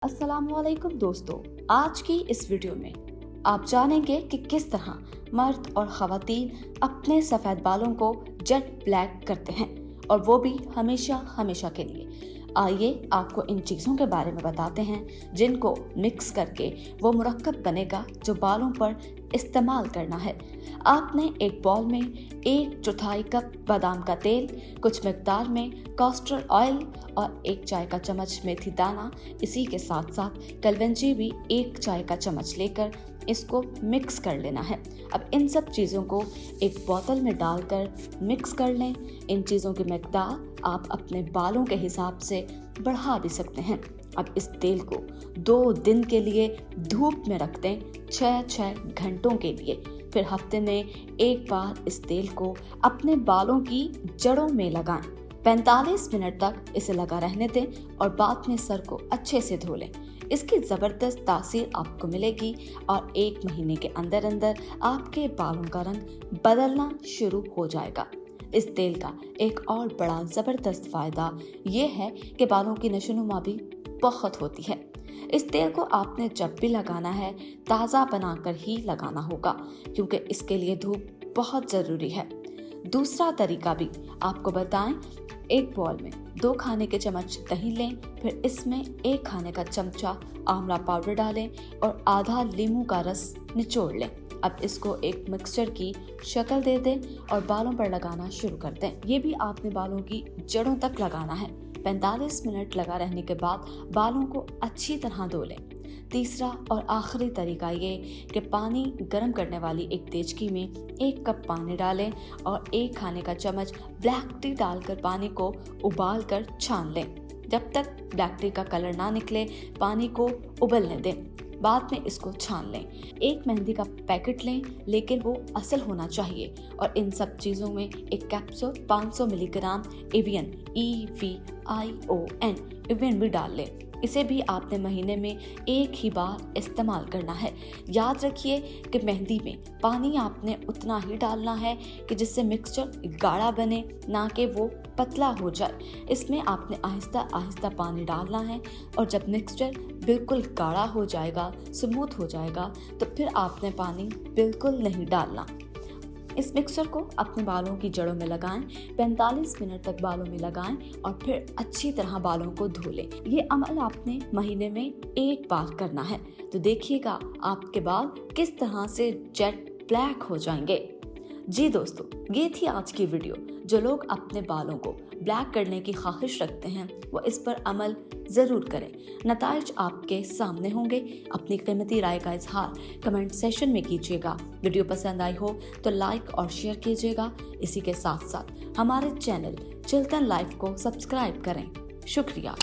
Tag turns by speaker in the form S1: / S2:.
S1: अस्सलामुअलैकुम दोस्तों, आज की इस वीडियो में आप जानेंगे कि किस तरह मर्द और ख़वातीन अपने सफ़ेद बालों को जेट ब्लैक करते हैं और वो भी हमेशा हमेशा के लिए। आइए आपको इन चीज़ों के बारे में बताते हैं जिनको मिक्स करके वो मुरक्कब बनेगा जो बालों पर इस्तेमाल करना है। आपने एक बॉल में 1/4 कप बादाम का तेल, कुछ मिकदार में कैस्टर ऑयल और 1 चाय का चम्मच मेथी दाना, इसी के साथ साथ कलवंजी भी 1 चाय का चम्मच लेकर इसको मिक्स कर लेना है। अब इन सब चीज़ों को एक बोतल में डालकर मिक्स कर लें। इन चीज़ों की मिकदार आप अपने बालों के हिसाब से बढ़ा भी सकते हैं। अब इस तेल को 2 दिन के लिए धूप में रख दें, 6 घंटों के लिए। फिर हफ्ते में एक बार इस तेल को अपने बालों की जड़ों में लगाएं। 45 मिनट तक इसे लगा रहने दें और बाद में सर को अच्छे से धो लें। इसकी ज़बरदस्त तासीर आपको मिलेगी और 1 महीने के अंदर अंदर आपके बालों का रंग बदलना शुरू हो जाएगा। इस तेल का एक और बड़ा ज़बरदस्त फ़ायदा ये है कि बालों की नशोनुमा भी बहुत होती है। इस तेल को आपने जब भी लगाना है ताज़ा बनाकर ही लगाना होगा, क्योंकि इसके लिए धूप बहुत ज़रूरी है। दूसरा तरीका भी आपको बताएं। एक बॉल में 2 खाने के चम्मच दही लें, फिर इसमें 1 खाने का चमचा आंवला पाउडर डालें और आधा नींबू का रस निचोड़ लें। अब इसको एक मिक्सचर की शक्ल दे दें और बालों पर लगाना शुरू कर दें। ये भी आपने बालों की जड़ों तक लगाना है। 45 मिनट लगा रहने के बाद बालों को अच्छी तरह धो लें। तीसरा और आखिरी तरीका ये कि पानी गर्म करने वाली एक देचकी में 1 कप पानी डालें और 1 खाने का चम्मच ब्लैक टी डालकर पानी को उबाल कर छान लें। जब तक ब्लैक टी का कलर ना निकले पानी को उबलने दें। बाद में इसको छान लें। एक मेहंदी का पैकेट लें, लेकिन वो असल होना चाहिए। और इन सब चीज़ों में एक कैप्सूल 500 मिलीग्राम एवियन एवियन भी डाल लें। इसे भी आपने महीने में एक ही बार इस्तेमाल करना है। याद रखिए कि मेहंदी में पानी आपने उतना ही डालना है कि जिससे मिक्सचर गाढ़ा बने, ना कि वो पतला हो जाए। इसमें आपने आहिस्ता आहिस्ता पानी डालना है और जब मिक्सचर बिल्कुल गाढ़ा हो जाएगा, स्मूथ हो जाएगा, तो फिर आपने पानी बिल्कुल नहीं डालना। इस मिक्सचर को अपने बालों की जड़ों में लगाएं, 45 मिनट तक बालों में लगाएं और फिर अच्छी तरह बालों को धो लें। ये अमल आपने महीने में एक बार करना है, तो देखिएगा आपके बाल किस तरह से जेट ब्लैक हो जाएंगे। जी दोस्तों, ये थी आज की वीडियो। जो लोग अपने बालों को ब्लैक करने की ख्वाहिश रखते हैं वो इस पर अमल ज़रूर करें। नताइज आपके सामने होंगे। अपनी कीमती राय का इजहार कमेंट सेशन में कीजिएगा। वीडियो पसंद आई हो तो लाइक और शेयर कीजिएगा। इसी के साथ साथ हमारे चैनल चिल्तन लाइफ को सब्सक्राइब करें। शुक्रिया।